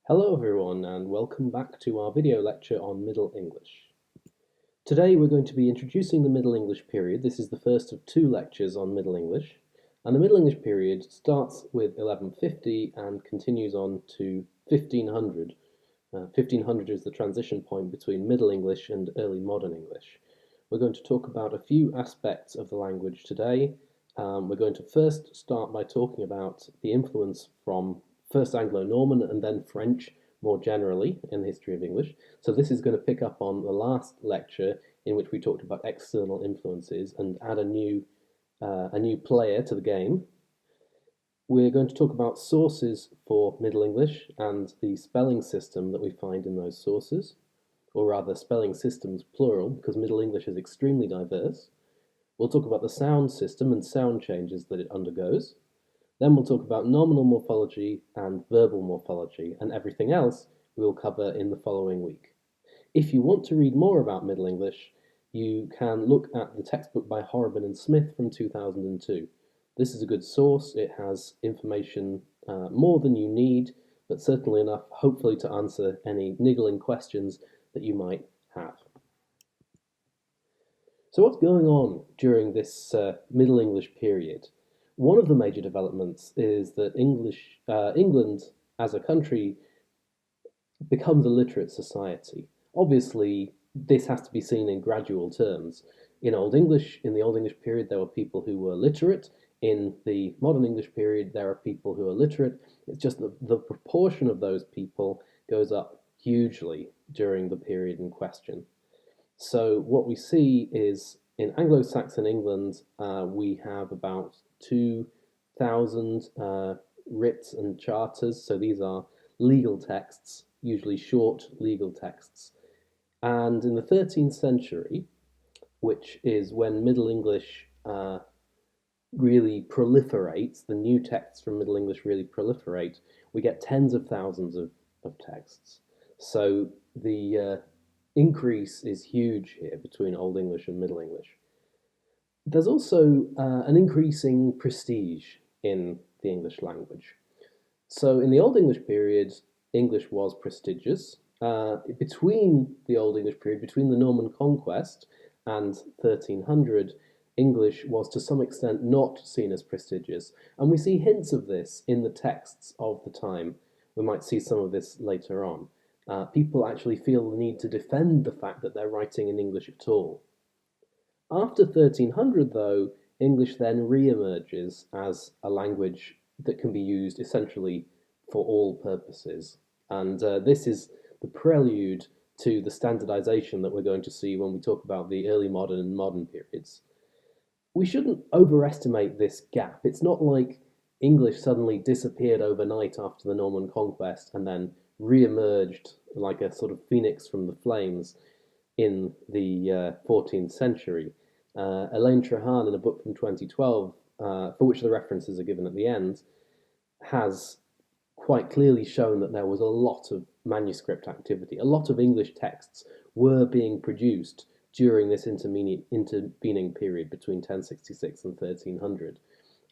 Hello everyone and welcome back to our video lecture on Middle English. Today we're going to be introducing the Middle English period. This is the first of two lectures on Middle English. And the Middle English period starts with 1150 and continues on to 1500. 1500 is the transition point between Middle English and Early Modern English. We're going to talk about a few aspects of the language today. We're going to first start by talking about the influence from first Anglo-Norman and then French more generally in the history of English. So this is going to pick up on the last lecture in which we talked about external influences and add a new player to the game. We're going to talk about sources for Middle English and the spelling system that we find in those sources, or rather spelling systems plural, because Middle English is extremely diverse. We'll talk about the sound system and sound changes that it undergoes. Then we'll talk about nominal morphology and verbal morphology, and everything else we'll cover in the following week. If you want to read more about Middle English, you can look at the textbook by Horobin and Smith from 2002. This is a good source. It has information more than you need, but certainly enough, hopefully, to answer any niggling questions that you might have. So what's going on during this Middle English period? One of the major developments is that England as a country becomes a literate society. Obviously, this has to be seen in gradual terms. In the Old English period, there were people who were literate. In the Modern English period, there are people who are literate. It's just that the proportion of those people goes up hugely during the period in question. So what we see is in Anglo-Saxon England, we have about 2,000 writs and charters. So these are legal texts, usually short legal texts. And in the 13th century, which is when Middle English really proliferates, the new texts from Middle English really proliferate, we get tens of thousands of texts. So the increase is huge here between Old English and Middle English. There's also an increasing prestige in the English language. So in the Old English period, English was prestigious. Between the Old English period, between the Norman Conquest and 1300, English was to some extent not seen as prestigious. And we see hints of this in the texts of the time. We might see some of this later on. People actually feel the need to defend the fact that they're writing in English at all. After 1300, though, English then re-emerges as a language that can be used essentially for all purposes. And this is the prelude to the standardization that we're going to see when we talk about the early modern and modern periods. We shouldn't overestimate this gap. It's not like English suddenly disappeared overnight after the Norman Conquest and then re-emerged like a sort of phoenix from the flames in the 14th century. Elaine Treharne, in a book from 2012, for which the references are given at the end, has quite clearly shown that there was a lot of manuscript activity. A lot of English texts were being produced during this intervening period between 1066 and 1300,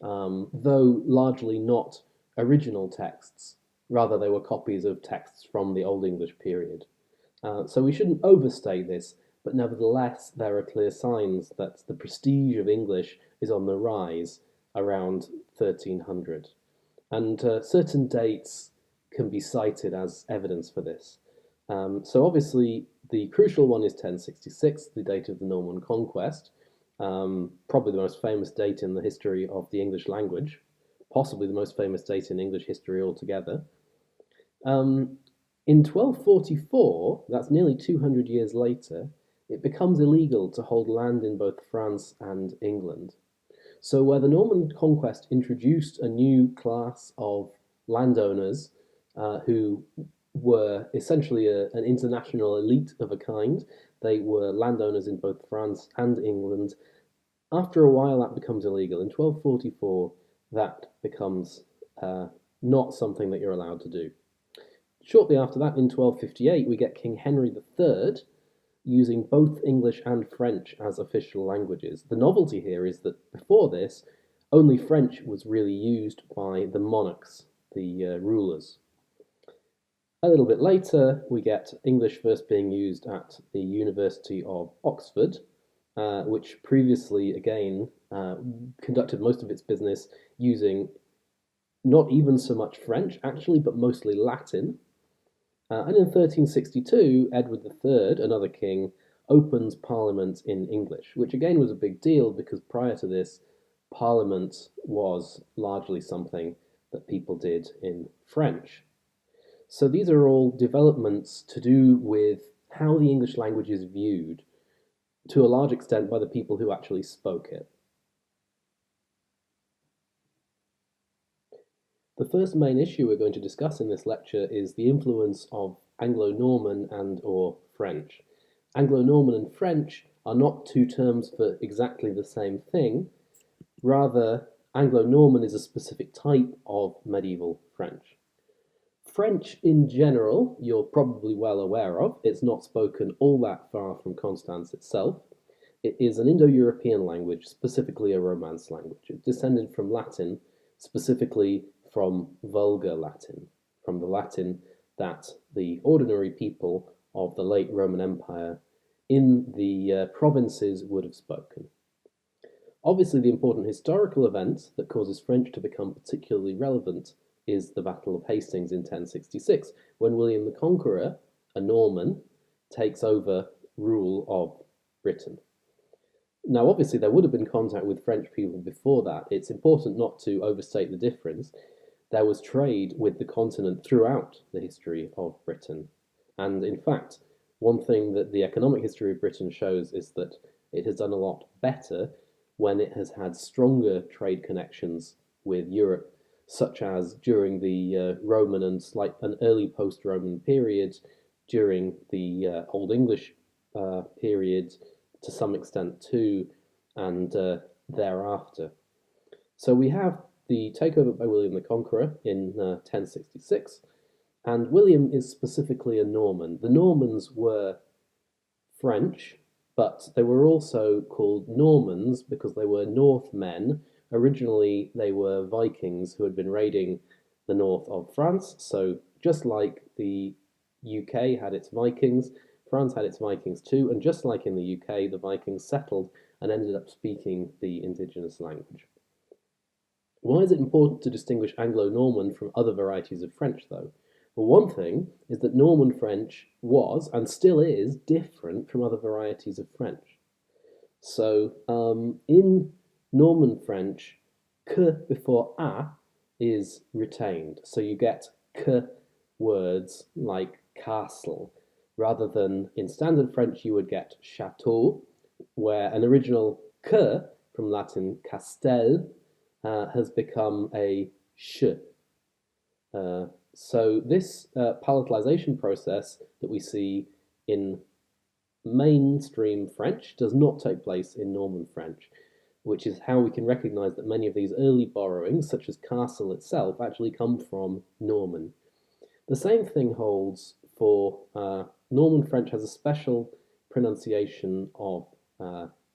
though largely not original texts. Rather, they were copies of texts from the Old English period. So we shouldn't overstate this, but nevertheless, there are clear signs that the prestige of English is on the rise around 1300. And certain dates can be cited as evidence for this. So obviously, the crucial one is 1066, the date of the Norman Conquest, probably the most famous date in the history of the English language, possibly the most famous date in English history altogether. In 1244, that's nearly 200 years later, it becomes illegal to hold land in both France and England. So where the Norman Conquest introduced a new class of landowners who were essentially an international elite of a kind, they were landowners in both France and England. After a while, that becomes illegal. In 1244, that becomes not something that you're allowed to do. Shortly after that, in 1258, we get King Henry III using both English and French as official languages. The novelty here is that before this, only French was really used by the monarchs, the rulers. A little bit later, we get English first being used at the University of Oxford, which previously, again, conducted most of its business using not even so much French, actually, but mostly Latin. And in 1362, Edward III, another king, opens Parliament in English, which again was a big deal because prior to this, Parliament was largely something that people did in French. So these are all developments to do with how the English language is viewed to a large extent by the people who actually spoke it. The first main issue we're going to discuss in this lecture is the influence of Anglo-Norman and or French. Anglo-Norman and French are not two terms for exactly the same thing. Rather, Anglo-Norman is a specific type of medieval French. French in general, you're probably well aware of. It's not spoken all that far from Constance itself. It is an Indo-European language, specifically a Romance language. It's descended from Latin, specifically from Vulgar Latin, from the Latin that the ordinary people of the late Roman Empire in the provinces would have spoken. Obviously, the important historical event that causes French to become particularly relevant is the Battle of Hastings in 1066, when William the Conqueror, a Norman, takes over rule of Britain. Now, obviously, there would have been contact with French people before that. It's important not to overstate the difference. There was trade with the continent throughout the history of Britain. And in fact, one thing that the economic history of Britain shows is that it has done a lot better when it has had stronger trade connections with Europe, such as during the Roman and an early post-Roman period, during the Old English period, to some extent too, and thereafter. So we have the takeover by William the Conqueror in 1066, and William is specifically a Norman. The Normans were French, but they were also called Normans because they were Northmen. Originally, they were Vikings who had been raiding the north of France. So just like the UK had its Vikings, France had its Vikings too, and just like in the UK, the Vikings settled and ended up speaking the indigenous language. Why is it important to distinguish Anglo-Norman from other varieties of French, though? Well, one thing is that Norman French was, and still is, different from other varieties of French. So, in Norman French, k before a is retained. So you get k words like castle, rather than in standard French you would get chateau, where an original k from Latin castel has become a sh. So this palatalization process that we see in mainstream French does not take place in Norman French, which is how we can recognize that many of these early borrowings, such as castle itself, actually come from Norman. The same thing holds for Norman French has a special pronunciation of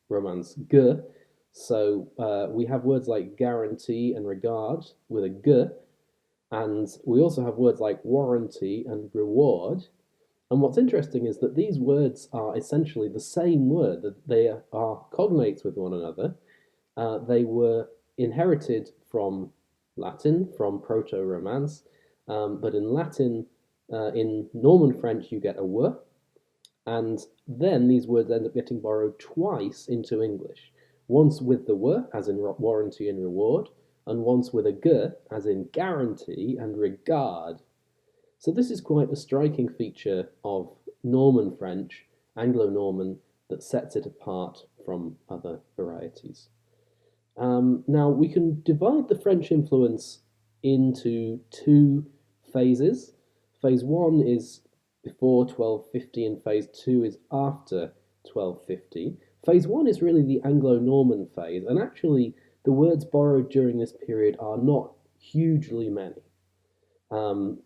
Romance g. So we have words like guarantee and regard with a g, and we also have words like warranty and reward. And what's interesting is that these words are essentially the same word, that they are cognates with one another. They were inherited from Latin, from Proto-Romance, but in Latin, in Norman French, you get a w, and then these words end up getting borrowed twice into English. Once with the w, as in warranty and reward, and once with a g, as in guarantee and regard. So this is quite a striking feature of Norman French, Anglo-Norman, that sets it apart from other varieties. Now, we can divide the French influence into two phases. Phase 1 is before 1250 and phase 2 is after 1250. Phase 1 is really the Anglo-Norman phase, and actually the words borrowed during this period are not hugely many.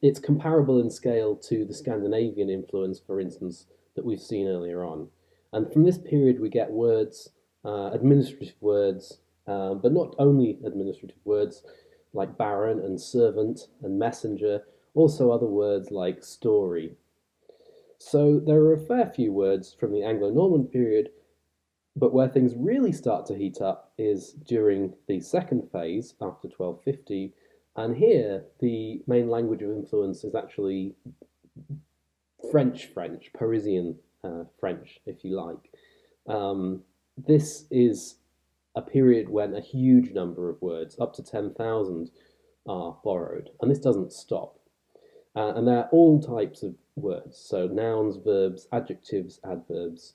It's comparable in scale to the Scandinavian influence, for instance, that we've seen earlier on. And from this period we get words, administrative words, but not only administrative words, like baron and servant and messenger, Also other words like story. So there are a fair few words from the Anglo-Norman period, but where things really start to heat up is during the second phase after 1250, and here the main language of influence is actually French, Parisian French, if you like. This is a period when a huge number of words, up to 10,000, are borrowed, and this doesn't stop. And there are all types of words, so nouns, verbs, adjectives, adverbs,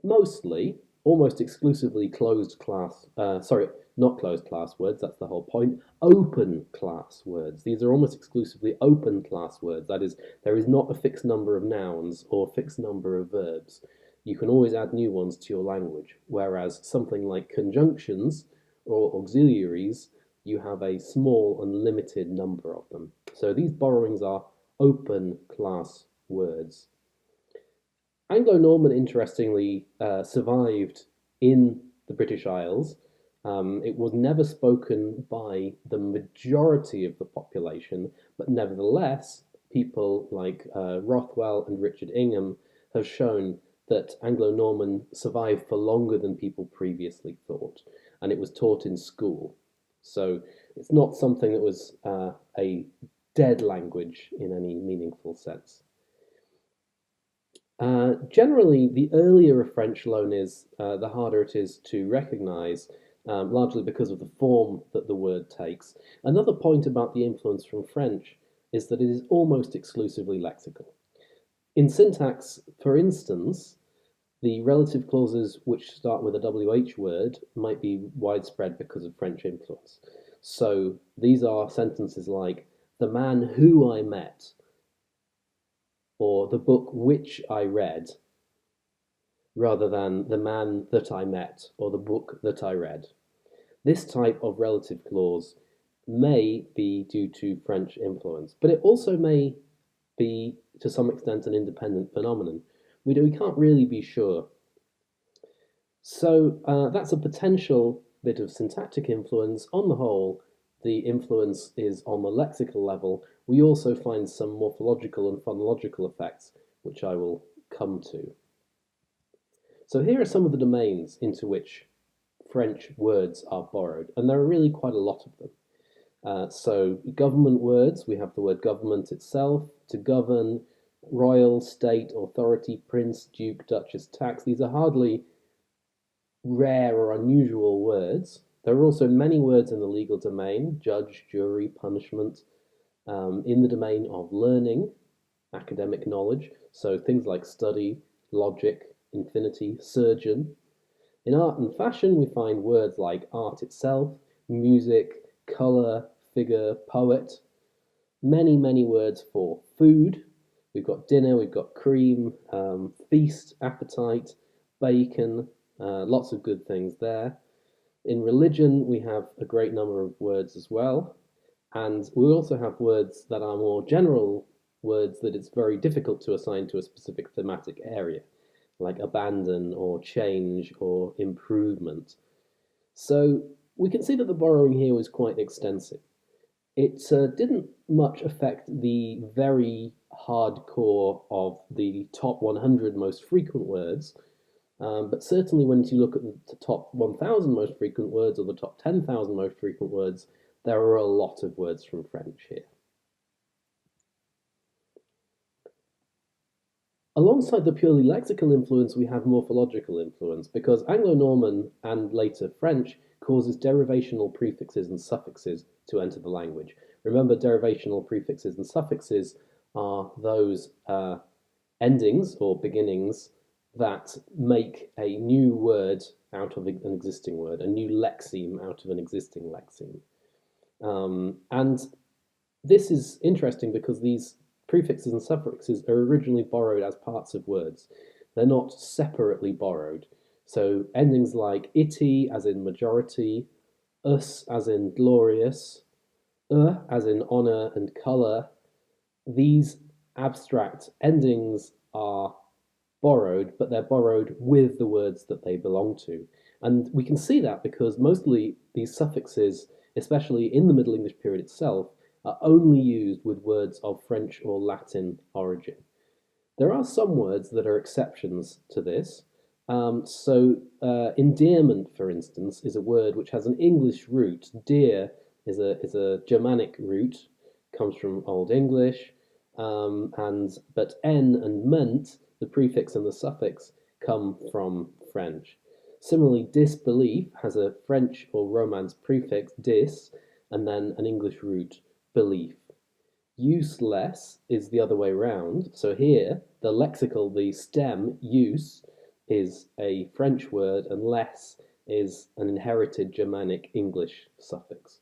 mostly, almost exclusively closed class, sorry, not closed class words, that's the whole point, open class words. These are almost exclusively open class words. That is, there is not a fixed number of nouns or a fixed number of verbs. You can always add new ones to your language, whereas something like conjunctions or auxiliaries, you have a small and limited number of them. So these borrowings are open class words. Anglo-Norman, interestingly, survived in the British Isles. It was never spoken by the majority of the population, but nevertheless, people like Rothwell and Richard Ingham have shown that Anglo-Norman survived for longer than people previously thought, and it was taught in school. So it's not something that was a dead language in any meaningful sense. Generally, the earlier a French loan is, the harder it is to recognize, largely because of the form that the word takes. Another point about the influence from French is that it is almost exclusively lexical. In syntax, for instance, the relative clauses which start with a WH word might be widespread because of French influence. So these are sentences like, the man who I met, or the book which I read, rather than the man that I met or the book that I read. This type of relative clause may be due to French influence, but it also may be to some extent an independent phenomenon. We can't really be sure. So that's a potential bit of syntactic influence. On the whole, the influence is on the lexical level. We also find some morphological and phonological effects, which I will come to. So here are some of the domains into which French words are borrowed, and there are really quite a lot of them. So government words, we have the word government itself, to govern, royal, state, authority, prince, duke, duchess, tax. These are hardly rare or unusual words. There are also many words in the legal domain, judge, jury, punishment, in the domain of learning, academic knowledge, so things like study, logic, infinity, surgeon. In art and fashion, we find words like art itself, music, colour, figure, poet. Many, many words for food. We've got dinner, we've got cream, feast, appetite, bacon, lots of good things there. In religion, we have a great number of words as well. And we also have words that are more general words that it's very difficult to assign to a specific thematic area, like abandon or change or improvement. So we can see that the borrowing here was quite extensive. It didn't much affect the very hardcore of the top 100 most frequent words, but certainly when you look at the top 1,000 most frequent words or the top 10,000 most frequent words, there are a lot of words from French here. Alongside the purely lexical influence, we have morphological influence, because Anglo-Norman and later French causes derivational prefixes and suffixes to enter the language. Remember, derivational prefixes and suffixes are those endings or beginnings that make a new word out of an existing word, a new lexeme out of an existing lexeme. And this is interesting because these prefixes and suffixes are originally borrowed as parts of words. They're not separately borrowed. So endings like ity as in majority, us as in glorious, as in honor and color, these abstract endings are borrowed, but they're borrowed with the words that they belong to. And we can see that because mostly these suffixes, especially in the Middle English period itself, are only used with words of French or Latin origin. There are some words that are exceptions to this. Endearment, for instance, is a word which has an English root. Dear is a Germanic root, comes from Old English, but en and ment, the prefix and the suffix, come from French. Similarly, disbelief has a French or Romance prefix, dis, and then an English root, belief. Useless is the other way round. So here, the lexical, the stem, use, is a French word, and less is an inherited Germanic English suffix.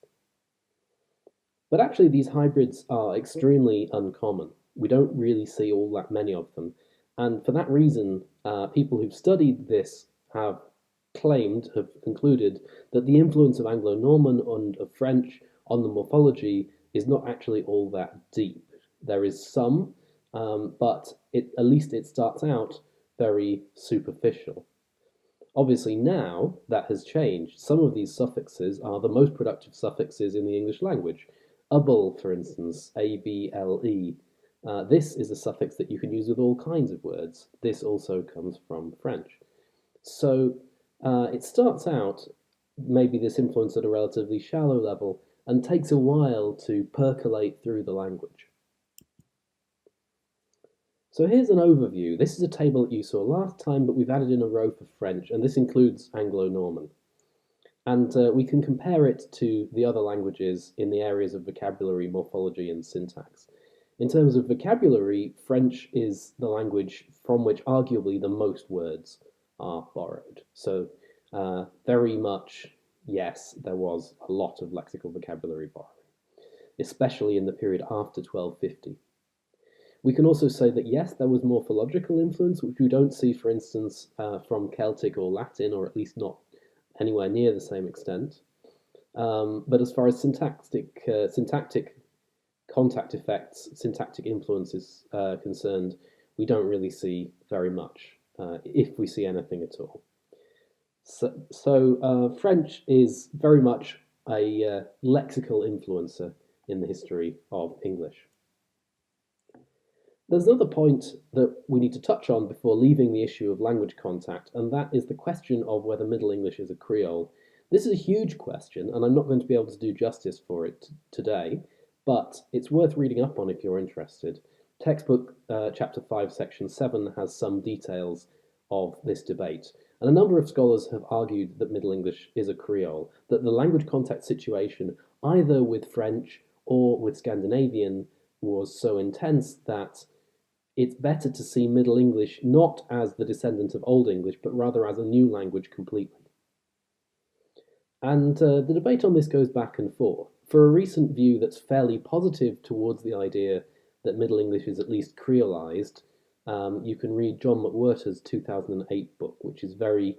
But actually, these hybrids are extremely uncommon. We don't really see all that many of them. And for that reason, people who've studied this have concluded that the influence of Anglo-Norman and of French on the morphology is not actually all that deep. There is some, but at least it starts out very superficial. Obviously now that has changed. Some of these suffixes are the most productive suffixes in the English language. Able, for instance, A-B-L-E. This is a suffix that you can use with all kinds of words. This also comes from French. So it starts out maybe this influence at a relatively shallow level and takes a while to percolate through the language. So here's an overview. This is a table that you saw last time, but we've added in a row for French, and this includes Anglo-Norman. And we can compare it to the other languages in the areas of vocabulary, morphology, and syntax. In terms of vocabulary, French is the language from which arguably the most words are borrowed. So very much, yes, there was a lot of lexical vocabulary borrowing, especially in the period after 1250. We can also say that, yes, there was morphological influence, which we don't see, for instance, from Celtic or Latin, or at least not anywhere near the same extent. But as far as syntactic contact effects, syntactic influence is concerned, we don't really see very much, if we see anything at all. So French is very much a lexical influencer in the history of English. There's another point that we need to touch on before leaving the issue of language contact, and that is the question of whether Middle English is a Creole. This is a huge question, and I'm not going to be able to do justice for it today, but it's worth reading up on if you're interested. Textbook Chapter 5, Section 7 has some details of this debate, and a number of scholars have argued that Middle English is a Creole, that the language contact situation, either with French or with Scandinavian, was so intense that it's better to see Middle English not as the descendant of Old English, but rather as a new language completely. And the debate on this goes back and forth. For a recent view that's fairly positive towards the idea that Middle English is at least creolized, you can read John McWhirter's 2008 book, which is very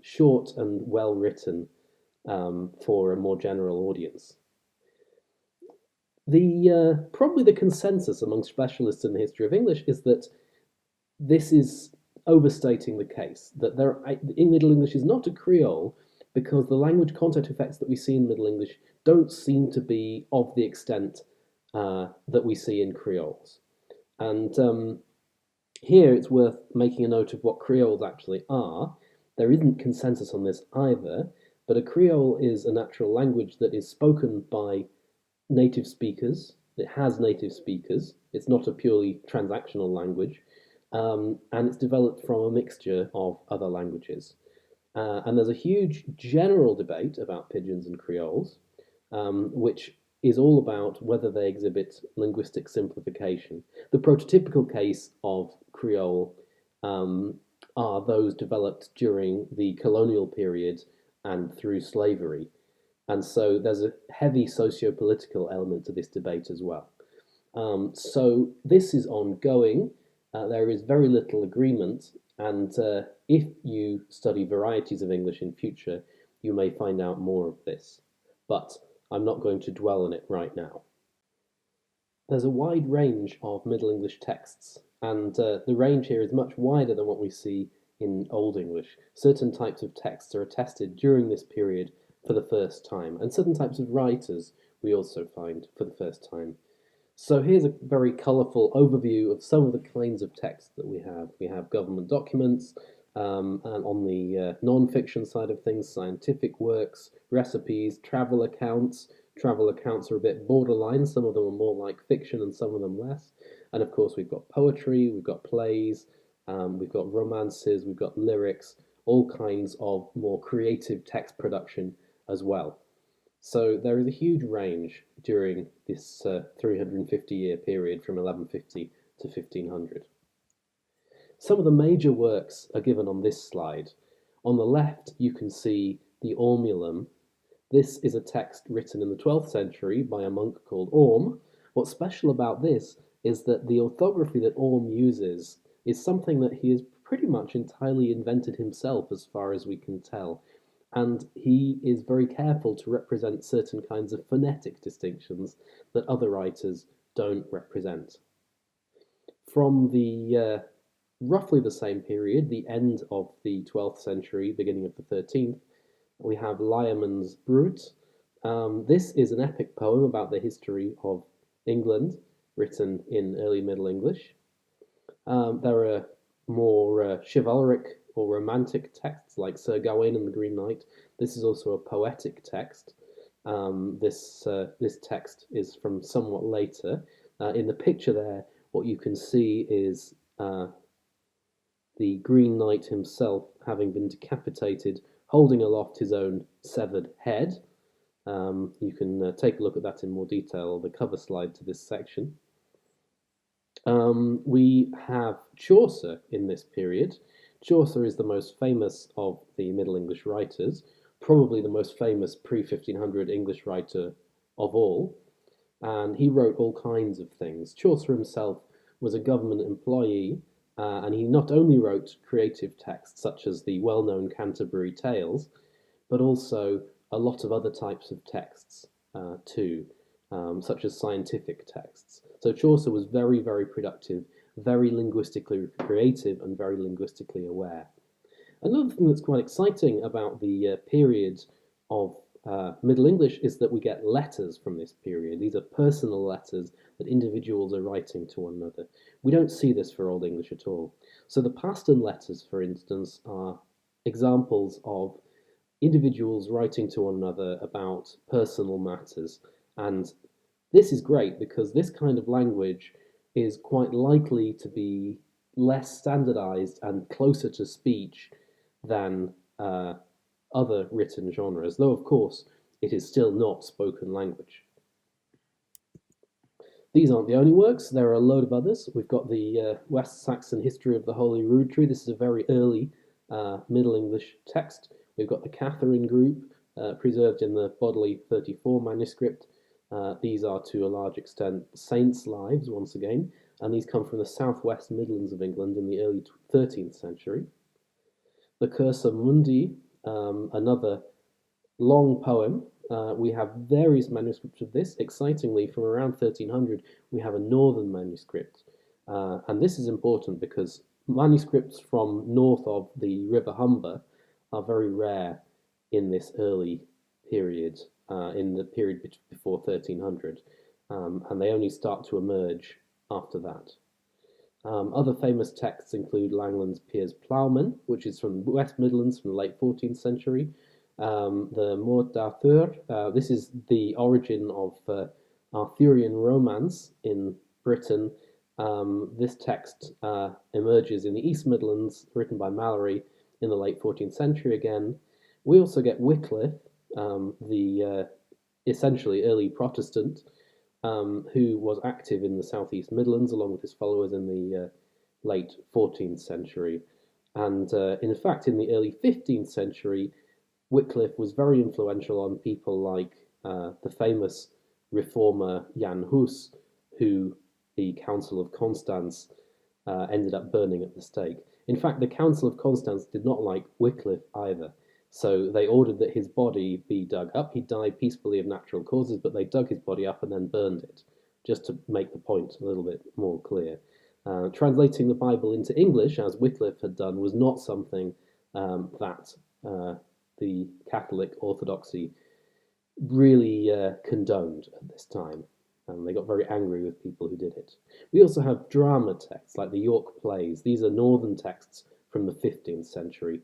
short and well written for a more general audience. Probably the consensus among specialists in the history of English is that this is overstating the case, that Middle English is not a Creole because the language contact effects that we see in Middle English don't seem to be of the extent that we see in Creoles. And here it's worth making a note of what Creoles actually are. There isn't consensus on this either, but a Creole is a natural language that is spoken by native speakers. It has native speakers. It's not a purely transactional language, and it's developed from a mixture of other languages. And there's a huge general debate about pidgins and Creoles, which is all about whether they exhibit linguistic simplification. The prototypical case of Creole are those developed during the colonial period and through slavery. And so there's a heavy socio-political element to this debate as well. So this is ongoing. There is very little agreement, and if you study varieties of English in future, you may find out more of this. But I'm not going to dwell on it right now. There's a wide range of Middle English texts, and the range here is much wider than what we see in Old English. Certain types of texts are attested during this period for the first time, and certain types of writers we also find for the first time. So here's a very colourful overview of some of the kinds of text that we have. We have government documents, and on the non-fiction side of things, scientific works, recipes, travel accounts. Travel accounts are a bit borderline. Some of them are more like fiction and some of them less. And of course, we've got poetry, we've got plays, we've got romances, we've got lyrics, all kinds of more creative text production as well. So there is a huge range during this 350-year period from 1150 to 1500. Some of the major works are given on this slide. On the left, you can see the Ormulum. This is a text written in the 12th century by a monk called Orm. What's special about this is that the orthography that Orm uses is something that he has pretty much entirely invented himself, as far as we can tell. And he is very careful to represent certain kinds of phonetic distinctions that other writers don't represent. From the roughly the same period, the end of the 12th century, beginning of the 13th, we have Liamen's Brut. This is an epic poem about the history of England, written in early Middle English. There are more chivalric or romantic texts like Sir Gawain and the Green Knight. This is also a poetic text. This text is from somewhat later. In the picture there, what you can see is the Green Knight himself, having been decapitated, holding aloft his own severed head. You can take a look at that in more detail on the cover slide to this section. We have Chaucer in this period. Chaucer is the most famous of the Middle English writers, probably the most famous pre-1500 English writer of all, and he wrote all kinds of things. Chaucer himself was a government employee, and he not only wrote creative texts such as the well-known Canterbury Tales, but also a lot of other types of texts too, such as scientific texts. So Chaucer was very, very productive, very linguistically creative, and very linguistically aware. Another thing that's quite exciting about the period of Middle English is that we get letters from this period. These are personal letters that individuals are writing to one another. We don't see this for Old English at all. So the Paston letters, for instance, are examples of individuals writing to one another about personal matters. And this is great because this kind of language is quite likely to be less standardized and closer to speech than other written genres, though of course it is still not spoken language. These aren't the only works, there are a load of others. We've got the West Saxon History of the Holy Rood Tree. This is a very early Middle English text. We've got the Catherine Group, preserved in the Bodley 34 manuscript. These are to a large extent saints' lives, once again, and these come from the southwest Midlands of England in the early 13th century. The Cursa Mundi, another long poem. We have various manuscripts of this. Excitingly, from around 1300, we have a northern manuscript. And this is important because manuscripts from north of the River Humber are very rare in this early period, in the period before 1300. And they only start to emerge after that. Other famous texts include Langland's Piers Plowman, which is from West Midlands from the late 14th century. The Morte d'Arthur, this is the origin of Arthurian romance in Britain. This text emerges in the East Midlands, written by Malory in the late 14th century again. We also get Wycliffe, the essentially early Protestant, who was active in the southeast Midlands along with his followers in the late 14th century. And in fact, in the early 15th century, Wycliffe was very influential on people like the famous reformer Jan Hus, who the Council of Constance ended up burning at the stake. In fact, the Council of Constance did not like Wycliffe either. So they ordered that his body be dug up. He died peacefully of natural causes, but they dug his body up and then burned it, just to make the point a little bit more clear. Translating the Bible into English, as Wycliffe had done, was not something that the Catholic Orthodoxy really condoned at this time, and they got very angry with people who did it. We also have drama texts like the York plays. These are northern texts from the 15th century,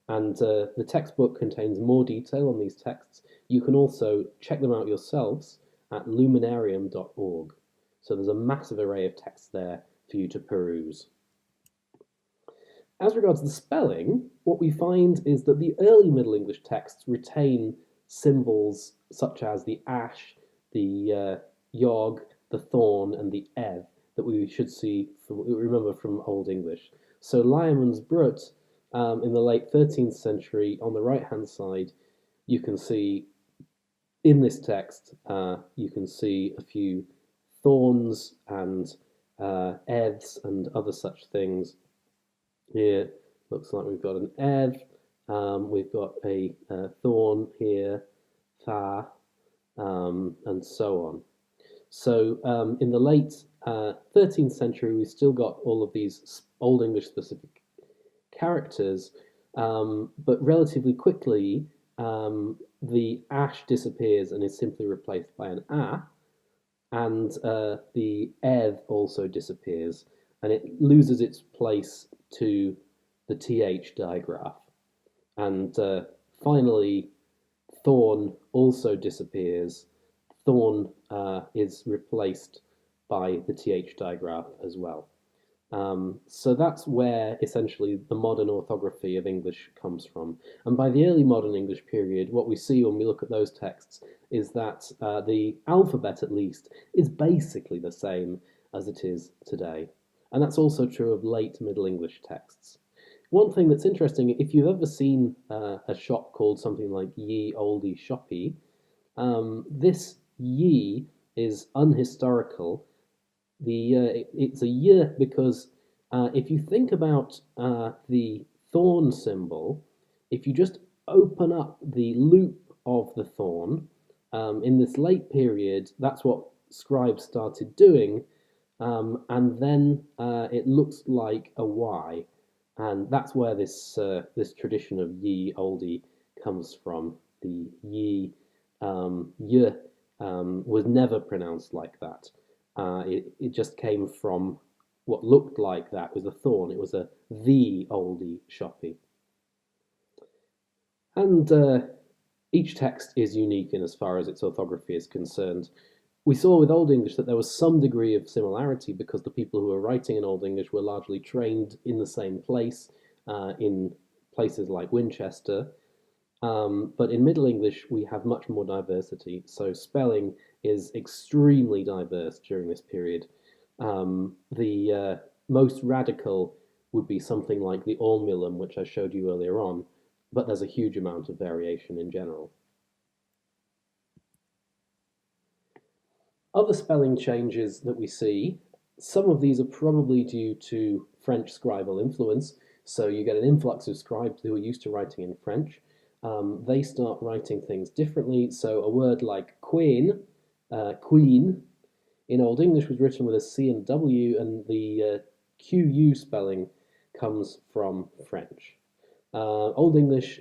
and the textbook contains more detail on these texts. You can also check them out yourselves at luminarium.org. So there's a massive array of texts there for you to peruse. As regards the spelling, what we find is that the early Middle English texts retain symbols such as the ash, the yog, the thorn, and the ev that we should see remember from Old English. So Lyman's Brut in the late 13th century, on the right hand side, you can see in this text, you can see a few thorns and evs and other such things. Here looks like we've got an ev, we've got a thorn here, tha, and so on. So in the late 13th century, we've still got all of these Old English specific characters, but relatively quickly the ash disappears and is simply replaced by an a, and the ev also disappears, and it loses its place to the th digraph. And finally, thorn also disappears. Thorn is replaced by the th digraph as well. So that's where essentially the modern orthography of English comes from. And by the early modern English period, what we see when we look at those texts is that the alphabet, at least, is basically the same as it is today. And that's also true of late Middle English texts. One thing that's interesting, if you've ever seen a shop called something like Ye Olde Shoppy, this ye is unhistorical. It's a year because if you think about the thorn symbol, if you just open up the loop of the thorn in this late period, that's what scribes started doing, and then it looks like a Y, and that's where this tradition of ye olde comes from. The ye y was never pronounced like that. It just came from what looked like that was a thorn. It was a the oldie shoppy. And each text is unique in as far as its orthography is concerned. We saw with Old English that there was some degree of similarity because the people who were writing in Old English were largely trained in the same place, in places like Winchester. But in Middle English, we have much more diversity. So spelling is extremely diverse during this period. The most radical would be something like the Ormulum, which I showed you earlier on, but there's a huge amount of variation in general. Other spelling changes that we see, some of these are probably due to French scribal influence. So you get an influx of scribes who are used to writing in French. They start writing things differently. So a word like queen, queen, in Old English was written with a C and W, and the QU spelling comes from French. Old English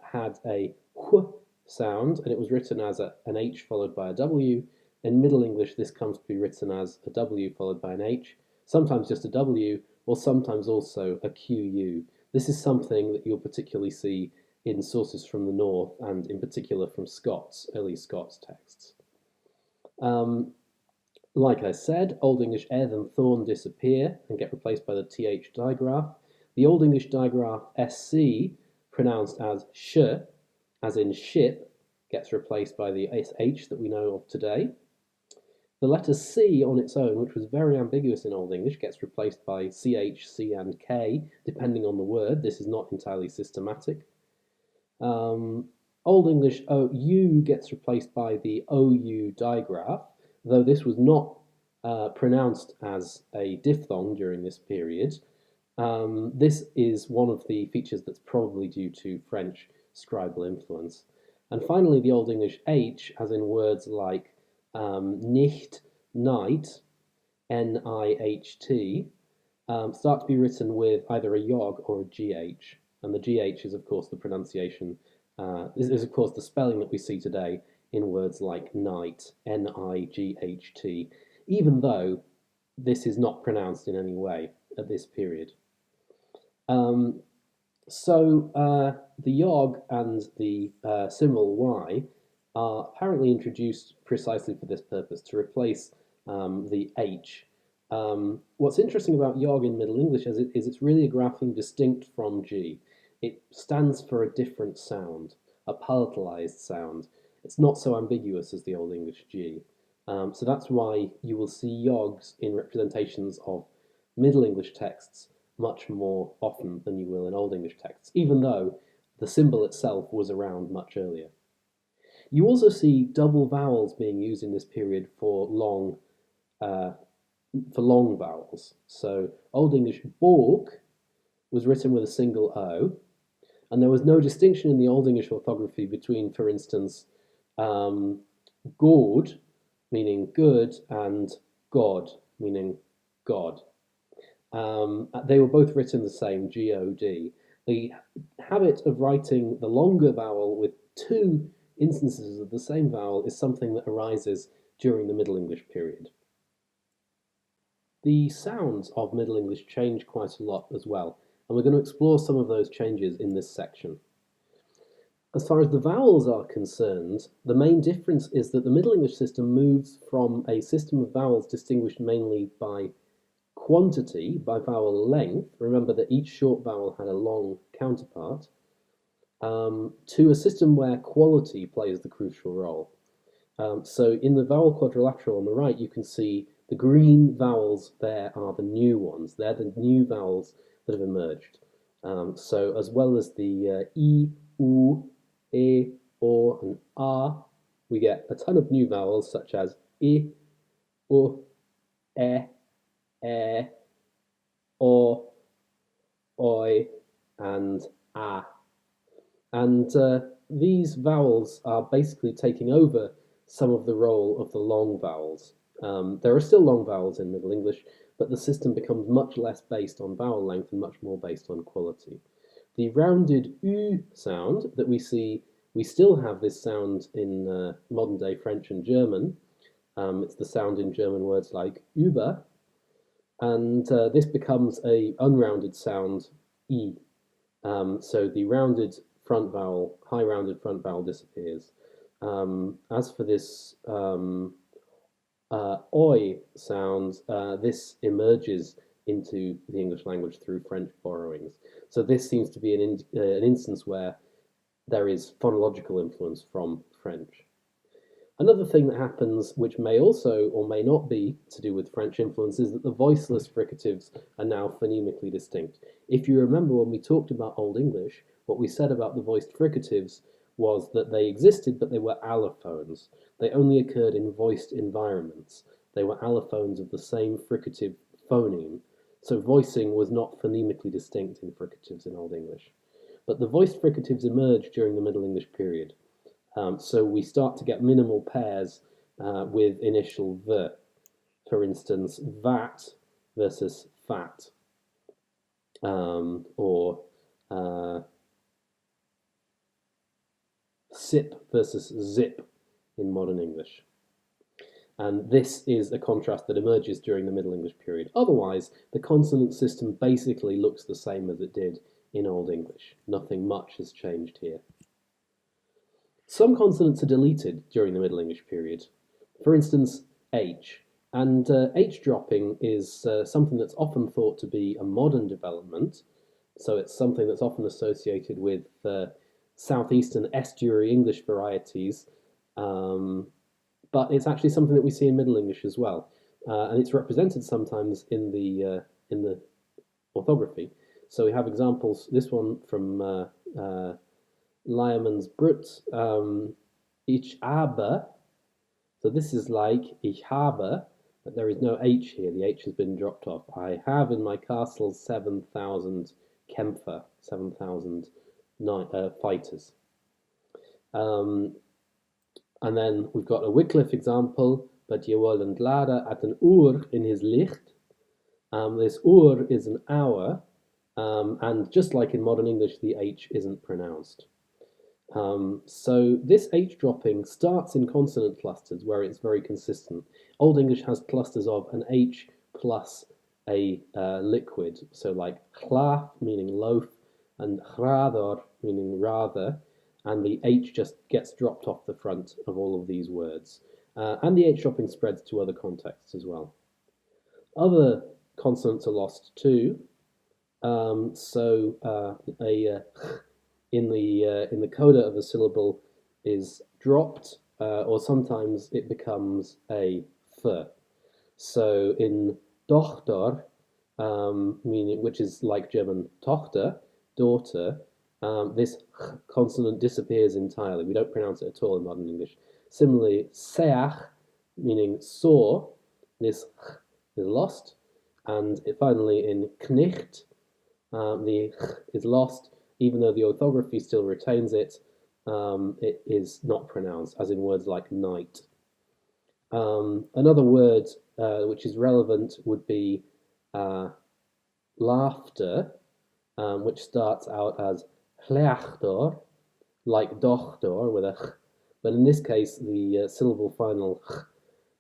had a wh sound, and it was written as an H followed by a W. In Middle English, this comes to be written as a W followed by an H, sometimes just a W, or sometimes also a QU. This is something that you'll particularly see in sources from the north, and in particular from Scots, early Scots texts. Like I said, Old English eth and thorn disappear and get replaced by the th digraph. The Old English digraph sc, pronounced as sh, as in ship, gets replaced by the sh that we know of today. The letter C on its own, which was very ambiguous in Old English, gets replaced by ch, c, and k, depending on the word. This is not entirely systematic. Old English OU gets replaced by the OU digraph, though this was not pronounced as a diphthong during this period. This is one of the features that's probably due to French scribal influence. And finally, the Old English H, as in words like nicht, night, N-I-H-T, start to be written with either a yog or a GH. And the GH is, of course, the pronunciation, is, of course, the spelling that we see today in words like night, Night, even though this is not pronounced in any way at this period. Um, the yog and the symbol y are apparently introduced precisely for this purpose, to replace the h. What's interesting about yog in Middle English is it's really a grapheme distinct from g. It stands for a different sound, a palatalized sound. It's not so ambiguous as the Old English g. So that's why you will see yogs in representations of Middle English texts much more often than you will in Old English texts, even though the symbol itself was around much earlier. You also see double vowels being used in this period uh, for long vowels. So Old English borg was written with a single O, and there was no distinction in the Old English orthography between, for instance, God, meaning good, and God, meaning God. They were both written the same, G-O-D. The habit of writing the longer vowel with two instances of the same vowel is something that arises during the Middle English period. The sounds of Middle English change quite a lot as well, and we're going to explore some of those changes in this section. As far as the vowels are concerned, the main difference is that the Middle English system moves from a system of vowels distinguished mainly by quantity, by vowel length, remember that each short vowel had a long counterpart, to a system where quality plays the crucial role. So in the vowel quadrilateral on the right, you can see the green vowels there are the new ones. They're the new vowels that have emerged. So as well as the I, U, E, O, and A, we get a ton of new vowels such as I, U, E, O, Oi, and A. And these vowels are basically taking over some of the role of the long vowels. There are still long vowels in Middle English, but the system becomes much less based on vowel length and much more based on quality. The rounded U sound that we see, we still have this sound in modern day French and German. It's the sound in German words like über, and this becomes a unrounded sound E. So the rounded front vowel, high rounded front vowel disappears. As for this oi sound, this emerges into the English language through French borrowings. So this seems to be an instance where there is phonological influence from French. Another thing that happens, which may also or may not be to do with French influence, is that the voiceless fricatives are now phonemically distinct. If you remember when we talked about Old English, what we said about the voiced fricatives was that they existed, but they were allophones. They only occurred in voiced environments. They were allophones of the same fricative phoneme. So voicing was not phonemically distinct in fricatives in Old English. But the voiced fricatives emerged during the Middle English period. So we start to get minimal pairs with initial v. For instance, vat versus fat, or sip versus zip in modern English. And this is a contrast that emerges during the Middle English period. Otherwise, the consonant system basically looks the same as it did in Old English. Nothing much has changed here. Some consonants are deleted during the Middle English period. For instance, H. And H dropping is something that's often thought to be a modern development. So it's something that's often associated with southeastern estuary English varieties. But it's actually something that we see in Middle English as well. And it's represented sometimes in the orthography. So we have examples, this one from Lyman's Brut, ich habe. So this is like ich habe, but there is no H here. The H has been dropped off. I have in my castle 7,000 Kämpfer, 7,000 fighters. And then we've got a Wycliffe example, but je wollen lader at an uur in his licht. This uur is an hour, and just like in modern English, the H isn't pronounced. So this H dropping starts in consonant clusters where it's very consistent. Old English has clusters of an H plus a liquid, so like chlaf meaning loaf and hrador meaning rather, and the H just gets dropped off the front of all of these words. And the H dropping spreads to other contexts as well. Other consonants are lost too. A in the coda of a syllable is dropped, or sometimes it becomes a f. So in Tochter, meaning which is like German Tochter, daughter, this consonant disappears entirely. We don't pronounce it at all in modern English. Similarly, seach, meaning saw, this is lost. And finally, in Knecht, the is lost, even though the orthography still retains it. It is not pronounced, as in words like night. Another word which is relevant would be laughter, which starts out as hleachtor, like dochtor with a ch, but in this case the syllable final ch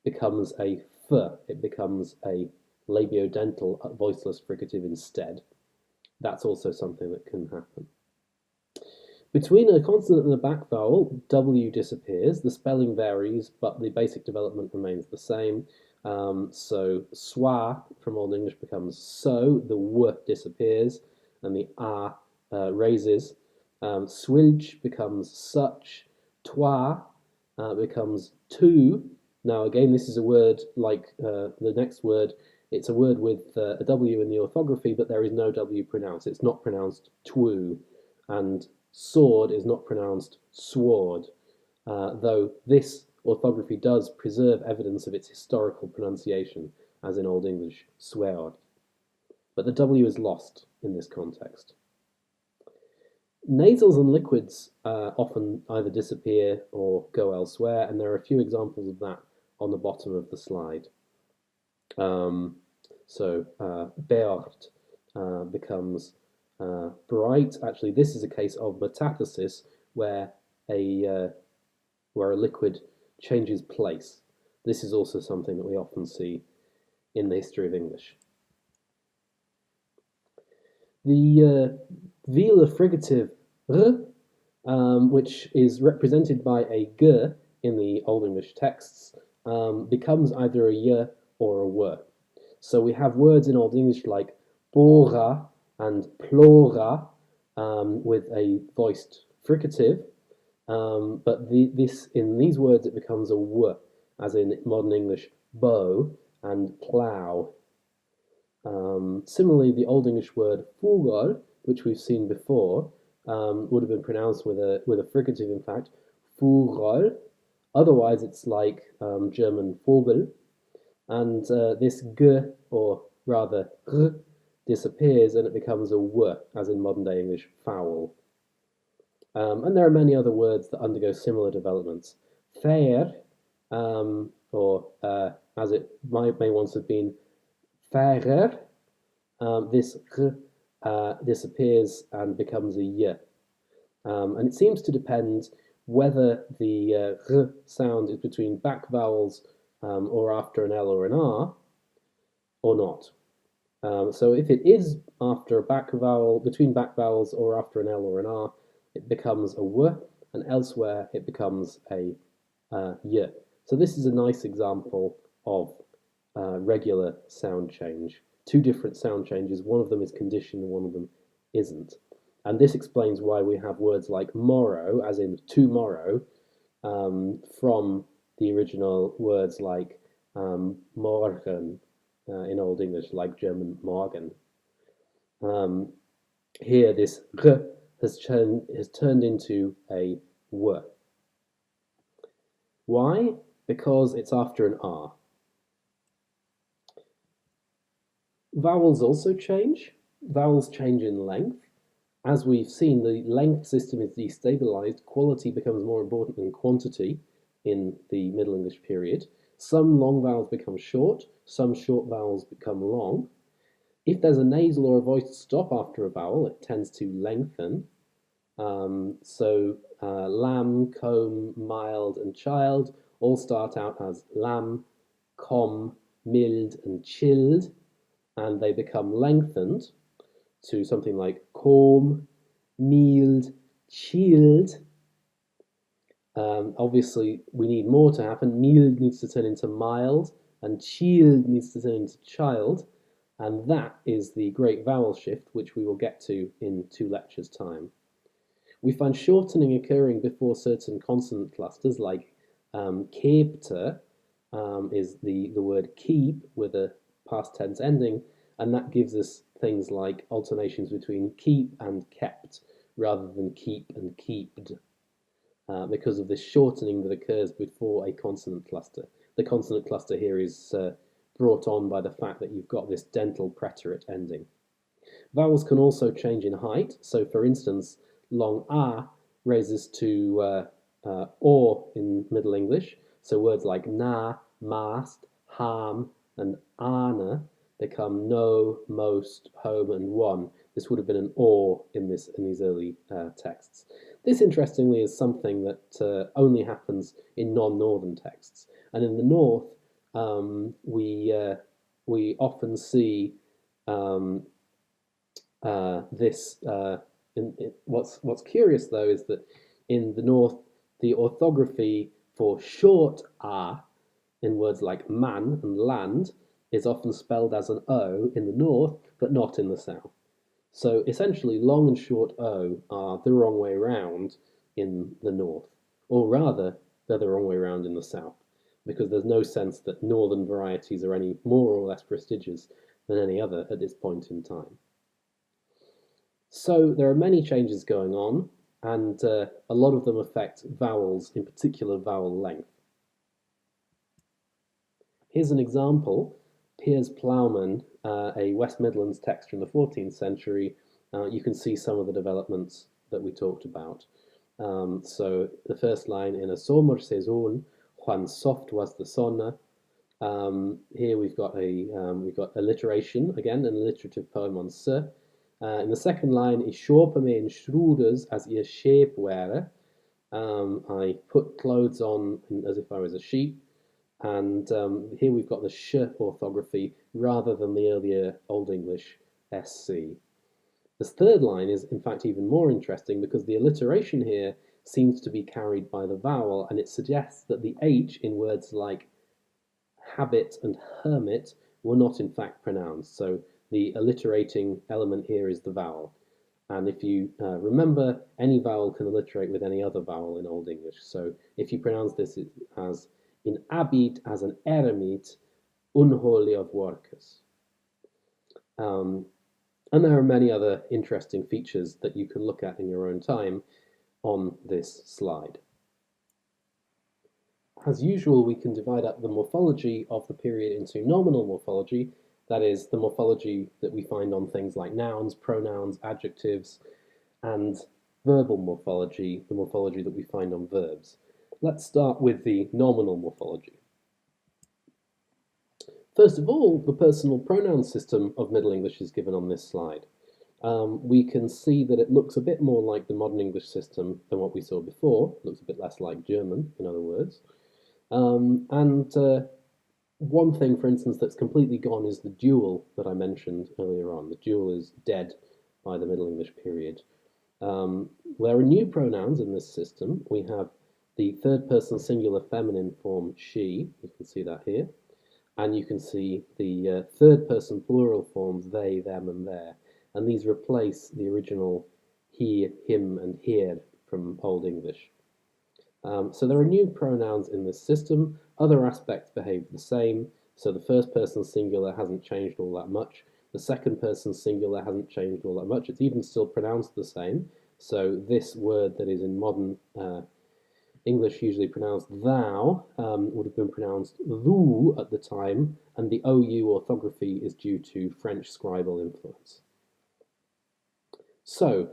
becomes a f, it becomes a labiodental voiceless fricative instead. That's also something that can happen. Between a consonant and a back vowel, W disappears. The spelling varies, but the basic development remains the same. So swa from Old English becomes so, the w disappears, and the a raises. Swilch becomes such, toi becomes to. Now again, this is a word like the next word. It's a word with a W in the orthography, but there is no W pronounced. It's not pronounced twu, and sword is not pronounced sword, though this orthography does preserve evidence of its historical pronunciation, as in Old English, swerd. But the W is lost in this context. Nasals and liquids often either disappear or go elsewhere, and there are a few examples of that on the bottom of the slide. Beort becomes bright. Actually, this is a case of metathesis, where a liquid changes place. This is also something that we often see in the history of English. The velar fricative r, which is represented by a g in the Old English texts, becomes either a y or a w. So we have words in Old English like bora and plora with a voiced fricative, but in these words it becomes a w, as in modern English bow and plough. Similarly, the Old English word fugol, which we've seen before, would have been pronounced with a fricative, in fact, fugol. Otherwise, it's like German Vogel, and this g, or rather r, disappears and it becomes a w, as in modern day English fowl. And there are many other words that undergo similar developments. Fair, or as it may once have been, fairer, this r disappears and becomes a y. And it seems to depend whether the r sound is between back vowels or after an L or an R, or not. So if it is after a back vowel, between back vowels or after an L or an R, it becomes a w, and elsewhere it becomes a y. So this is a nice example of regular sound change. Two different sound changes, one of them is conditioned and one of them isn't. And this explains why we have words like morrow, as in tomorrow, from the original words like morgen in Old English, like German morgen. Here, this r has turned into a w. Why? Because it's after an R. Vowels also change. Vowels change in length. As we've seen, the length system is destabilized. Quality becomes more important than quantity in the Middle English period. Some long vowels become short, some short vowels become long. If there's a nasal or a voiced stop after a vowel, it tends to lengthen. Lamb, comb, mild, and child all start out as lamb, com, mild, and chilled, and they become lengthened to something like comb, mild, chilled. Obviously, we need more to happen. Mild needs to turn into mild, and chilled needs to turn into child, and that is the great vowel shift, which we will get to in 2 lectures' time. We find shortening occurring before certain consonant clusters, like keepte is the word keep with a past tense ending, and that gives us things like alternations between keep and kept rather than keep and keeped. Because of this shortening that occurs before a consonant cluster. The consonant cluster here is brought on by the fact that you've got this dental preterite ending. Vowels can also change in height. So, for instance, long a raises to or in Middle English. So words like na, mast, harm, and ana become no, most, home, and one. This would have been an or in these early texts. This, interestingly, is something that only happens in non-northern texts, and in the north, we often see um, this. What's curious though is that in the north, the orthography for short a in words like man and land is often spelled as an o in the north, but not in the south. So essentially, long and short O are the wrong way round in the north, or rather, they're the wrong way round in the south, because there's no sense that northern varieties are any more or less prestigious than any other at this point in time. So there are many changes going on, and a lot of them affect vowels, in particular vowel length. Here's an example. Piers Plowman, a West Midlands text from the 14th century. You can see some of the developments that we talked about. So the first line, in a sommerseizoen, Juan soft was the sonne. Here we've got alliteration, again, an alliterative poem on se. In the second line, I schope me in schroeders as ihr sheep were. I put clothes on as if I was a sheep. And here we've got the sh orthography rather than the earlier Old English SC. This third line is, in fact, even more interesting because the alliteration here seems to be carried by the vowel, and it suggests that the H in words like habit and hermit were not, in fact, pronounced. So the alliterating element here is the vowel. And if you remember, any vowel can alliterate with any other vowel in Old English. So if you pronounce this as in habit as an eremit, unholy of workers. And there are many other interesting features that you can look at in your own time on this slide. As usual, we can divide up the morphology of the period into nominal morphology, that is, the morphology that we find on things like nouns, pronouns, adjectives, and verbal morphology, the morphology that we find on verbs. Let's start with the nominal morphology. First of all, the personal pronoun system of Middle English is given on this slide. We can see that it looks a bit more like the modern English system than what we saw before. It looks a bit less like German, in other words. One thing, for instance, that's completely gone is the dual that I mentioned earlier on. The dual is dead by the Middle English period. There are new pronouns in this system. We have the third person singular feminine form she, you can see that here, and you can see the third person plural forms they, them, and their, and these replace the original he, him, and here from Old English. So there are new pronouns in this system. Other aspects behave the same. So the first person singular hasn't changed all that much. The second person singular hasn't changed all that much. It's even still pronounced the same. So this word that is in modern English usually pronounced thou would have been pronounced thou at the time, and the OU orthography is due to French scribal influence. So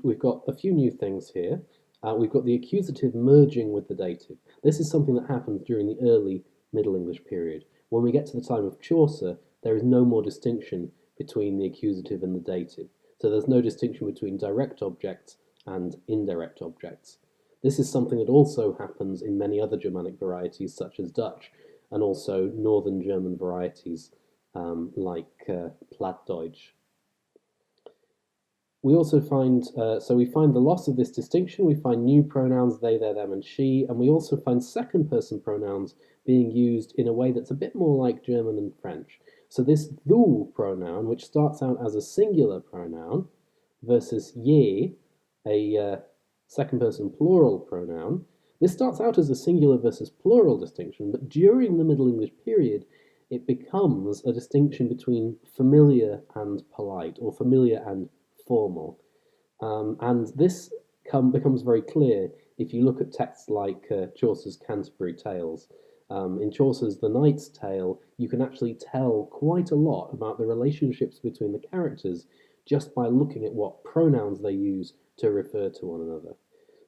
we've got a few new things here. We've got the accusative merging with the dative. This is something that happens during the early Middle English period. When we get to the time of Chaucer, there is no more distinction between the accusative and the dative. So there's no distinction between direct objects and indirect objects. This is something that also happens in many other Germanic varieties, such as Dutch, and also Northern German varieties like Plattdeutsch. We also find, we find the loss of this distinction, we find new pronouns, they, their, them, and she, and we also find second person pronouns being used in a way that's a bit more like German and French. So this du pronoun, which starts out as a singular pronoun, versus je, a second person plural pronoun, this starts out as a singular versus plural distinction, but during the Middle English period, it becomes a distinction between familiar and polite, or familiar and formal. And this becomes very clear if you look at texts like Chaucer's Canterbury Tales. In Chaucer's The Knight's Tale, you can actually tell quite a lot about the relationships between the characters just by looking at what pronouns they use to refer to one another.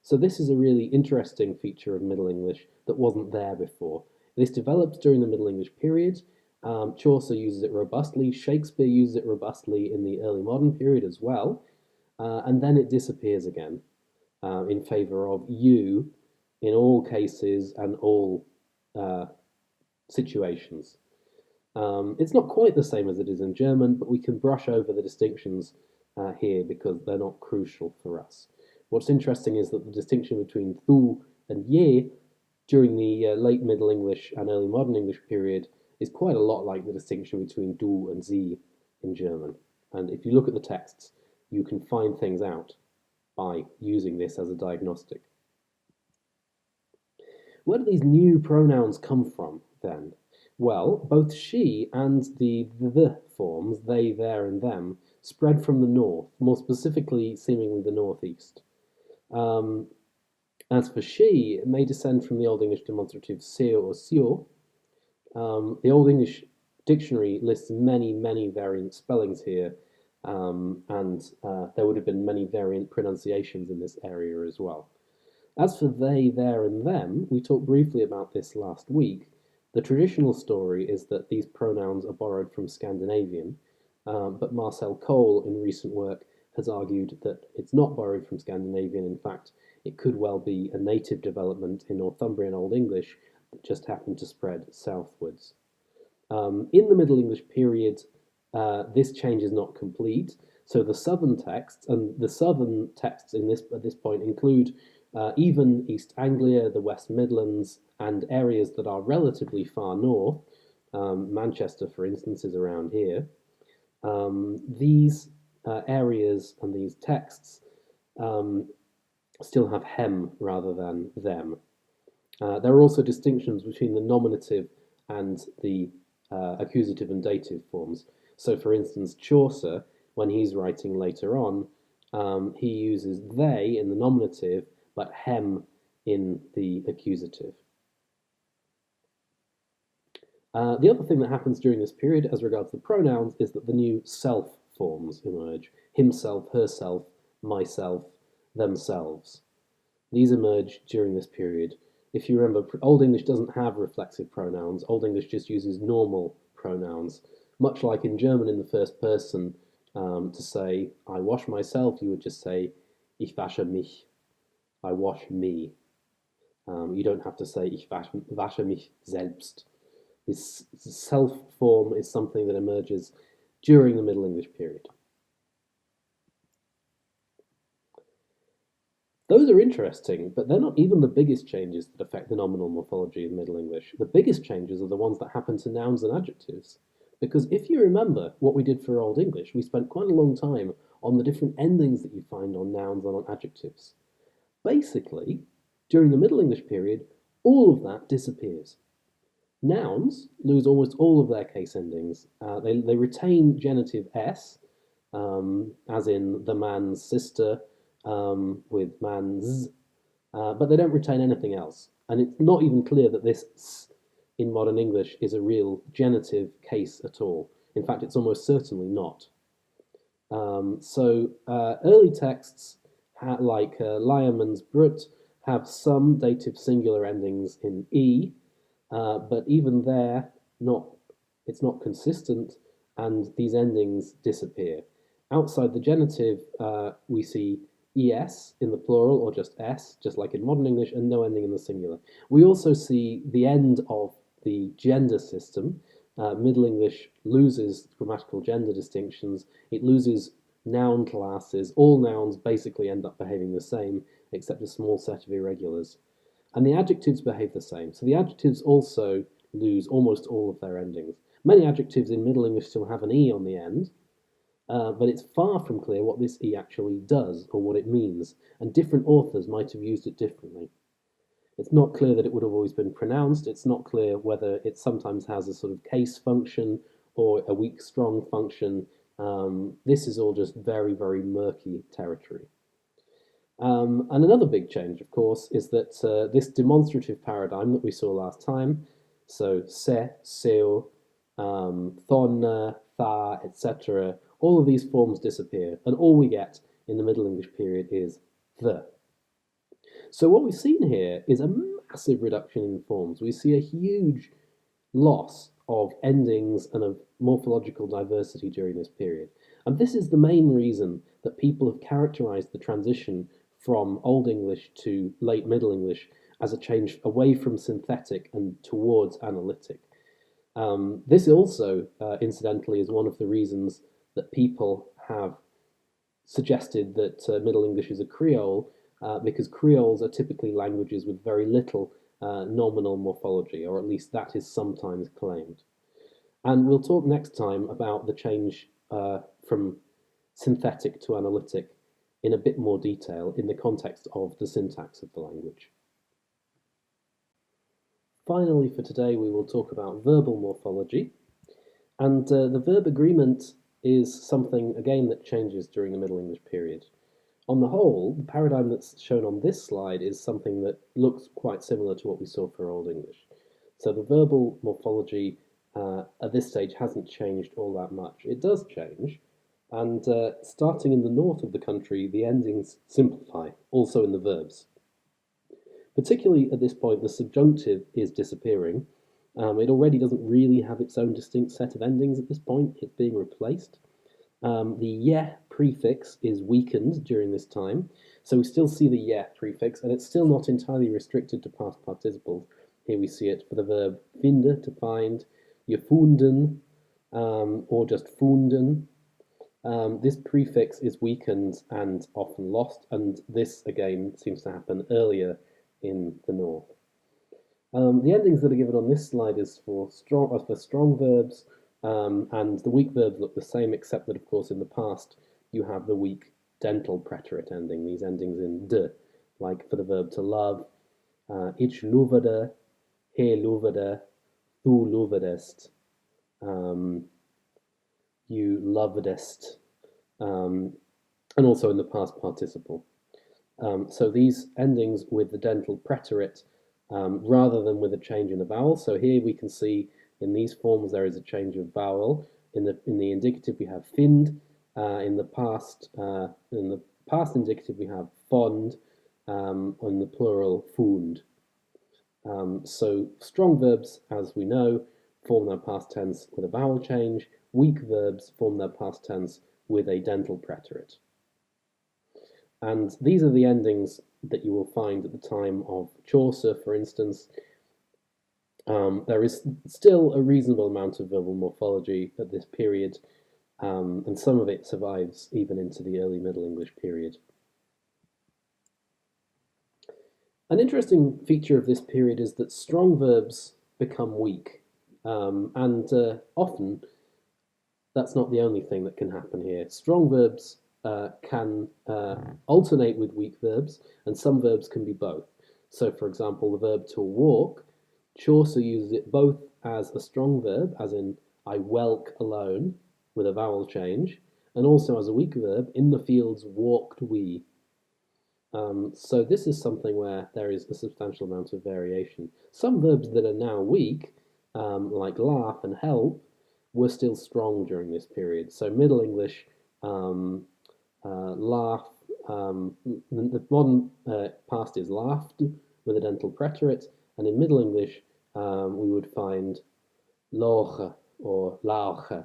So this is a really interesting feature of Middle English that wasn't there before. This develops during the Middle English period. Chaucer uses it robustly. Shakespeare uses it robustly in the early modern period as well. And then it disappears again in favor of you in all cases and all situations. It's not quite the same as it is in German, but we can brush over the distinctions here because they're not crucial for us. What's interesting is that the distinction between du and je during the late Middle English and early Modern English period is quite a lot like the distinction between du and sie in German. And if you look at the texts, you can find things out by using this as a diagnostic. Where do these new pronouns come from, then? Well, both she and the forms, they, their, and them, spread from the north, more specifically, seemingly the northeast. As for she, it may descend from the Old English demonstrative seo or sio. The Old English dictionary lists many, many variant spellings here, and there would have been many variant pronunciations in this area as well. As for they, their, and them, we talked briefly about this last week. The traditional story is that these pronouns are borrowed from Scandinavian, but Marcel Cole, in recent work, has argued that it's not borrowed from Scandinavian. In fact, it could well be a native development in Northumbrian Old English that just happened to spread southwards. In the Middle English period, this change is not complete. So the southern texts, and the southern texts at this point include even East Anglia, the West Midlands, and areas that are relatively far north. Manchester, for instance, is around here. These areas and these texts still have hem rather than them. There are also distinctions between the nominative and the accusative and dative forms. So, for instance, Chaucer, when he's writing later on, he uses they in the nominative, but hem in the accusative. The other thing that happens during this period as regards the pronouns is that the new self forms emerge. Himself, herself, myself, themselves. These emerge during this period. If you remember, Old English doesn't have reflexive pronouns. Old English just uses normal pronouns. Much like in German in the first person, to say, I wash myself, you would just say, ich wasche mich. I wash me. You don't have to say, ich wasche mich selbst. This self form is something that emerges during the Middle English period. Those are interesting, but they're not even the biggest changes that affect the nominal morphology of Middle English. The biggest changes are the ones that happen to nouns and adjectives. Because if you remember what we did for Old English, we spent quite a long time on the different endings that you find on nouns and on adjectives. Basically, during the Middle English period, all of that disappears. Nouns lose almost all of their case endings. They retain genitive s, as in the man's sister, with man's, but they don't retain anything else. And it's not even clear that this s in modern English is a real genitive case at all. In fact, it's almost certainly not. Early texts, like Lyman's Brut, have some dative singular endings in e, but even there, it's not consistent, and these endings disappear. Outside the genitive, we see es in the plural or just s, just like in modern English, and no ending in the singular. We also see the end of the gender system. Middle English loses grammatical gender distinctions. It loses noun classes. All nouns basically end up behaving the same, except a small set of irregulars. And the adjectives behave the same. So the adjectives also lose almost all of their endings. Many adjectives in Middle English still have an E on the end, but it's far from clear what this E actually does or what it means, and different authors might have used it differently. It's not clear that it would have always been pronounced. It's not clear whether it sometimes has a sort of case function or a weak strong function. This is all just very, very murky territory. And another big change, of course, is that this demonstrative paradigm that we saw last time, so se, seu, thon, tha, etc., all of these forms disappear, and all we get in the Middle English period is the. So what we've seen here is a massive reduction in forms. We see a huge loss of endings and of morphological diversity during this period. And this is the main reason that people have characterized the transition from Old English to late Middle English as a change away from synthetic and towards analytic. This also, incidentally, is one of the reasons that people have suggested that Middle English is a Creole, because Creoles are typically languages with very little nominal morphology, or at least that is sometimes claimed. And we'll talk next time about the change from synthetic to analytic in a bit more detail in the context of the syntax of the language. Finally, for today, we will talk about verbal morphology. And the verb agreement is something, again, that changes during the Middle English period. On the whole, the paradigm that's shown on this slide is something that looks quite similar to what we saw for Old English. So the verbal morphology at this stage hasn't changed all that much. It does change, and starting in the north of the country, the endings simplify, also in the verbs. Particularly at this point, the subjunctive is disappearing. It already doesn't really have its own distinct set of endings at this point. It's being replaced. The ye prefix is weakened during this time, so we still see the ye prefix, and it's still not entirely restricted to past participles. Here we see it for the verb finde, to find, gefunden, or just funden. This prefix is weakened and often lost, and this again seems to happen earlier in the north. The endings that are given on this slide is for strong verbs, and the weak verbs look the same, except that, of course, in the past you have the weak dental preterite ending, these endings in d, like for the verb to love, ich lovede, he lovede, du lovedest, you lovedest, and also in the past participle. So these endings with the dental preterite, rather than with a change in the vowel. So here we can see in these forms there is a change of vowel. In the indicative we have find. In the past indicative we have fond. In the plural fund. So strong verbs, as we know, form their past tense with a vowel change. Weak verbs form their past tense with a dental preterite. And these are the endings that you will find at the time of Chaucer, for instance. There is still a reasonable amount of verbal morphology at this period, and some of it survives even into the early Middle English period. An interesting feature of this period is that strong verbs become weak, and often that's not the only thing that can happen here. Strong verbs can alternate with weak verbs, and some verbs can be both. So, for example, the verb to walk, Chaucer uses it both as a strong verb, as in I welk alone, with a vowel change, and also as a weak verb, in the fields walked we. So this is something where there is a substantial amount of variation. Some verbs that are now weak, like laugh and help, were still strong during this period. So Middle English, laugh, the modern past is laughed with a dental preterite, and in Middle English we would find loche or lauche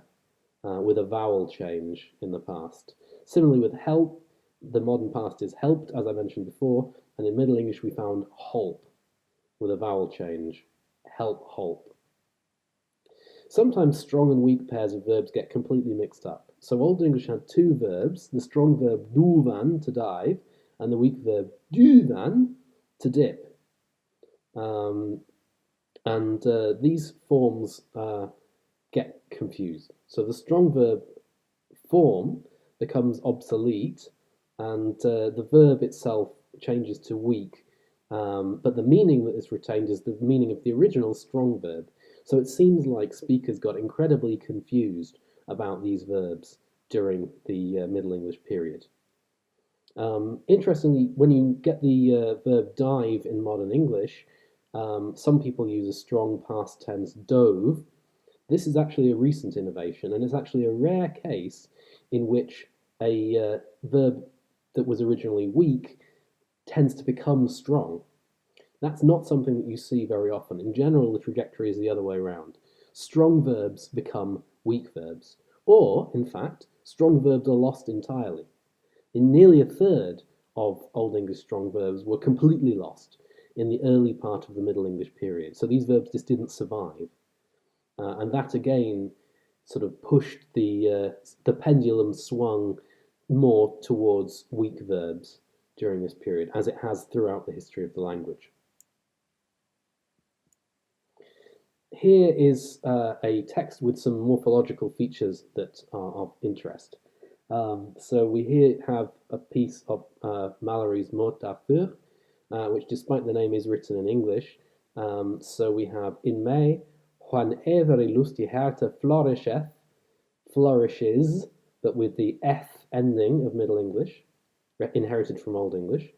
with a vowel change in the past. Similarly with help, The modern past is helped, as I mentioned before, and in Middle English we found holp with a vowel change. Help, holp. Sometimes strong and weak pairs of verbs get completely mixed up. So Old English had two verbs, the strong verb duvan, to dive, and the weak verb duvan, to dip. These forms get confused. So the strong verb form becomes obsolete, and the verb itself changes to weak. But the meaning that is retained is the meaning of the original strong verb. So it seems like speakers got incredibly confused about these verbs during the Middle English period. Interestingly, when you get the verb dive in modern English, some people use a strong past tense dove. This is actually a recent innovation, and it's actually a rare case in which a verb that was originally weak tends to become strong. That's not something that you see very often. In general, the trajectory is the other way around. Strong verbs become weak verbs. Or, in fact, strong verbs are lost entirely. In nearly a third of Old English strong verbs were completely lost in the early part of the Middle English period. So these verbs just didn't survive. And that again sort of pushed the pendulum swung more towards weak verbs during this period, as it has throughout the history of the language. Here is a text with some morphological features that are of interest. So we here have a piece of Mallory's Mot d'Arthur, which despite the name is written in English. So we have in May, whenever a lusty herte flourisheth, flourishes, but with the eth ending of Middle English, inherited from Old English,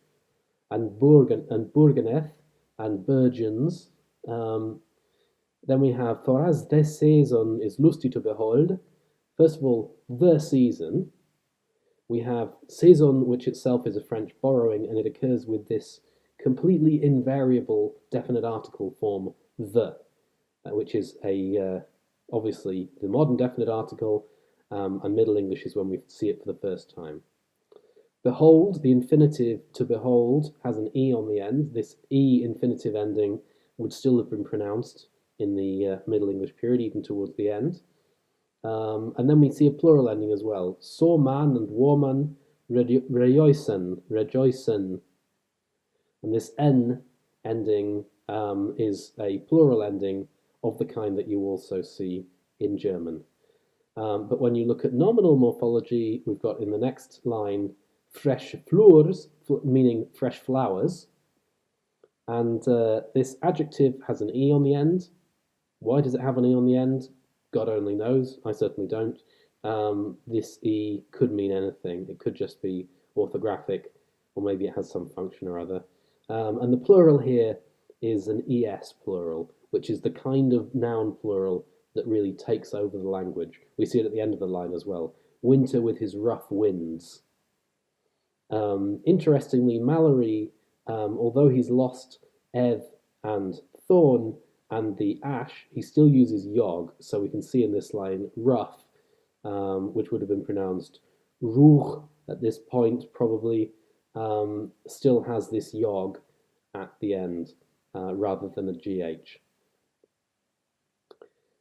and burgeneth, and burgeons. Then we have, for as this season is lusty to behold, first of all, the season. We have saison, which itself is a French borrowing, and it occurs with this completely invariable definite article form, the, which is obviously the modern definite article, and Middle English is when we see it for the first time. Behold, the infinitive to behold has an E on the end. This E infinitive ending would still have been pronounced in the Middle English period, even towards the end. And then we see a plural ending as well. So man and woman rejoicen. And this N ending is a plural ending of the kind that you also see in German. But when you look at nominal morphology, we've got in the next line fresh fleurs, meaning fresh flowers. And this adjective has an E on the end. Why does it have an E on the end? God only knows. I certainly don't. This E could mean anything. It could just be orthographic, or maybe it has some function or other. And the plural here is an ES plural, which is the kind of noun plural that really takes over the language. We see it at the end of the line as well. Winter with his rough winds. Interestingly, Mallory, although he's lost Ev and Thorn and the ash, he still uses yog. So we can see in this line rough, which would have been pronounced ruch at this point, probably, still has this yog at the end rather than a GH.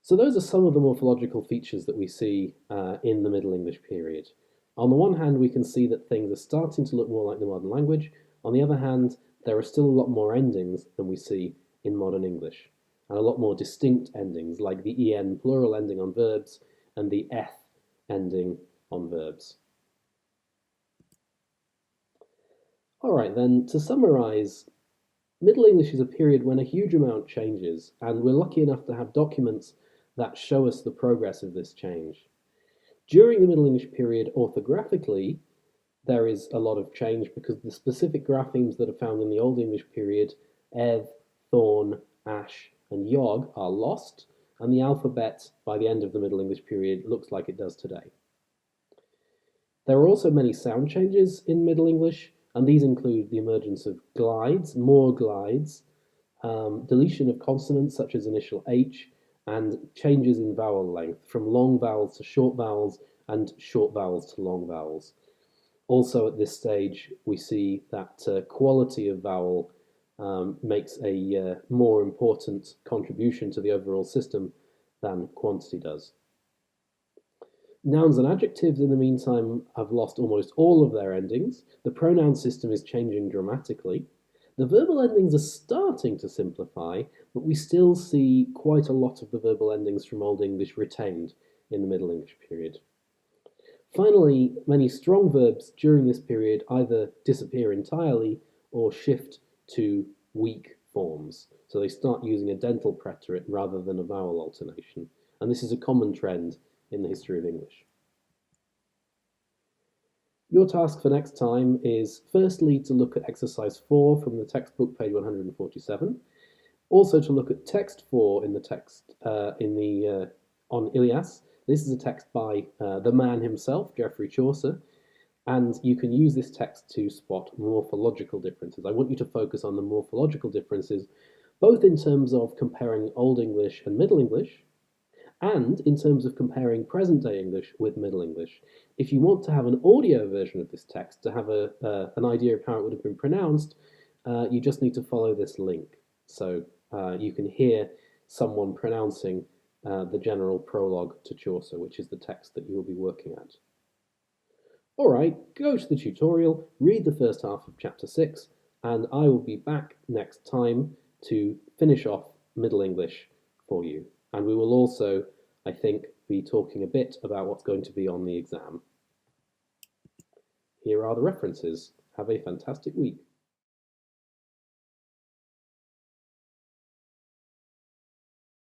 So those are some of the morphological features that we see in the Middle English period. On the one hand, we can see that things are starting to look more like the modern language. On the other hand, there are still a lot more endings than we see in modern English, and a lot more distinct endings, like the en plural ending on verbs and the eth ending on verbs. All right, then, to summarize, Middle English is a period when a huge amount changes, and we're lucky enough to have documents that show us the progress of this change. During the Middle English period, orthographically, there is a lot of change because the specific graphemes that are found in the Old English period, ev, thorn, ash, and yog, are lost, and the alphabet by the end of the Middle English period looks like it does today. There are also many sound changes in Middle English, and these include the emergence of glides, more glides, deletion of consonants such as initial H, and changes in vowel length from long vowels to short vowels and short vowels to long vowels. Also at this stage, we see that quality of vowel makes a more important contribution to the overall system than quantity does. Nouns and adjectives, in the meantime, have lost almost all of their endings. The pronoun system is changing dramatically. The verbal endings are starting to simplify, but we still see quite a lot of the verbal endings from Old English retained in the Middle English period. Finally, many strong verbs during this period either disappear entirely or shift to weak forms. So they start using a dental preterite rather than a vowel alternation. And this is a common trend in the history of English. Your task for next time is firstly to look at exercise 4 from the textbook, page 147. Also to look at text 4 in the text on Ilias. This is a text by the man himself, Geoffrey Chaucer, and you can use this text to spot morphological differences. I want you to focus on the morphological differences, both in terms of comparing Old English and Middle English, and in terms of comparing present-day English with Middle English. If you want to have an audio version of this text, to have an idea of how it would have been pronounced, you just need to follow this link. So you can hear someone pronouncing the general prologue to Chaucer, which is the text that you will be working at. All right, go to the tutorial, read the first half of chapter 6, and I will be back next time to finish off Middle English for you. And we will also, I think, be talking a bit about what's going to be on the exam. Here are the references. Have a fantastic week.